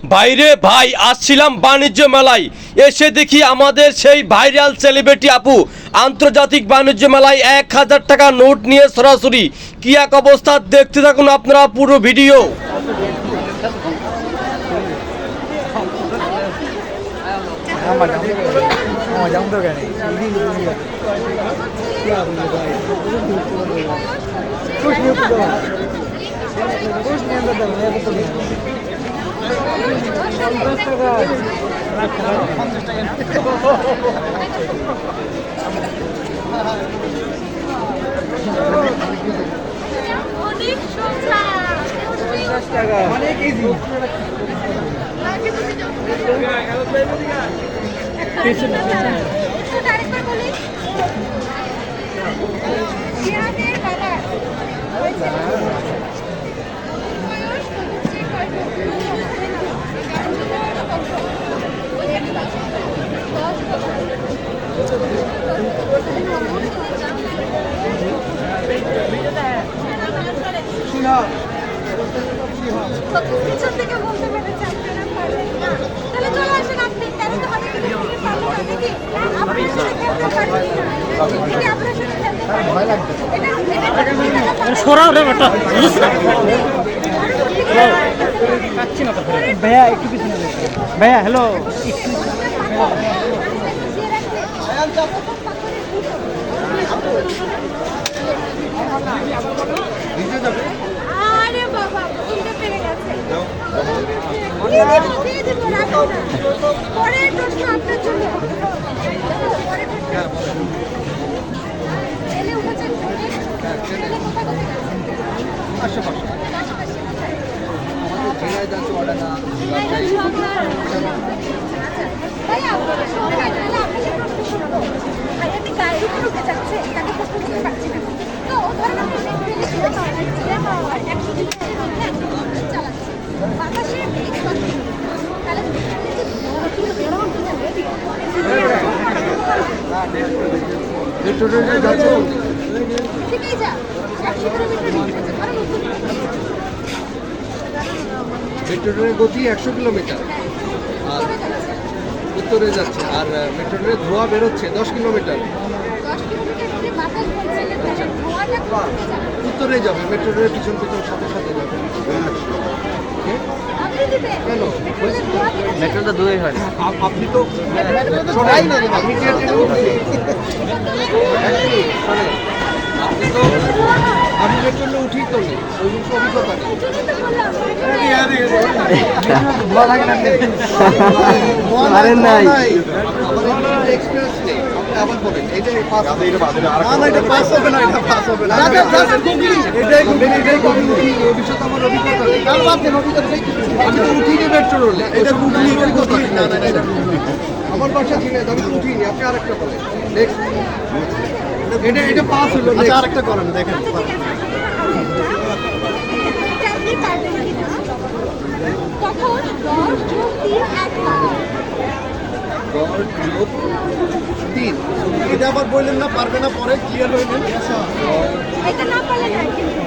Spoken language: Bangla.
বাইরে ভাই আসছিলাম বাণিজ্য মেলায়, এসে দেখি আমাদের সেই ভাইরাল সেলিব্রিটি আপু আন্তর্জাতিক বাণিজ্য মেলায় 1000 টাকা নোট নিয়ে সরাসরি। কি এক অবস্থা, দেখতে থাকুন আপনারা পুরো ভিডিও। অনেক ইজি। পিছন থেকে বলতে পেরেছে আপনারা পারবেন না, তাহলে চলে আসেন আপনি। তাহলে তো আমাদের থেকে পারবেন না নাকি? আপনার সাথে খেলতে পারবেন না, যদি আপনার সাথে খেলতে পারবেন ভয় লাগবে। এটা সরাও রে বেটা। ভাইয়া একটু পিছনে ভাইয়া। হ্যালো, আরে বাবা শুনতে পেরে গেছে। পরের প্রশ্ন আপনার জন্য। এলে উঠেছেন ভাই আপনার সময় তাহলে আপনাকে প্রশ্ন করবো। ভাই আপনি গাড়ির উপর উঠে যাচ্ছে, তাকে প্রশ্ন করতে পারছি না। তো ধরেন আপনি পাওয়ার 100 কিলোমিটারের মধ্যে 100 কিলোমিটার চালাচ্ছে, বাতাসে বেগ 10 কিলোমিটার, তাহলে ঠিকই যা 100 কিলোমিটার নিচ্ছে, কারণ মেট্রো ট্রেনের গতি 100 কিলোমিটার আর উত্তরে যাচ্ছে, আর মেট্রো ট্রেনের ধোঁয়া বেরোচ্ছে 10 কিলোমিটার। 10 কিলোমিটার যে বাতাস বলছে যে ধোঁয়াটা কোথায় যাবে? উত্তরে যাবে, মেট্রো ট্রেনের পিছন পিছন সাথে সাথে যাবে। আপনি দিবেন কেন? মেট্রোটা দূরেই হয়। আপনি তো শোনাই না, আপনি কি ট্রেনে উঠছেন? আপনি তো আমি মেট্রো ট্রেনে উঠি তো নেই, ওই জিনিস অভিজ্ঞতা নেই। আরে নাই। আমাদের এক্সপিরিয়েন্স নেই। আপনি আবার বলেন, এটা পাস হবে না, এটা পাস হবে না, এটা পাস হবে না। এটাই কমিউনিটি, এই বিষয়ে তো আমার অভিজ্ঞতা নেই। আমি তো উঠিনি মেট্রো রেলে, এটা গুগলি অভিজ্ঞতা নেই। না না, এটা আমার বাসা ছিলেন, আমি তো উঠিনি। আপনি আরেকটা বলেন, নেক্সট। এটা পাস হলো। আচ্ছা, আরেকটা করেন, দেখেন। আপনি পারবেন কিনা? তখন 10 যোগ 3 1 হয়। 10 যোগ 3। এটা আবার বললেন না, পারবে না, পরে ক্লিয়ার হয়ে নেন। এটা না পারলে না কিন্তু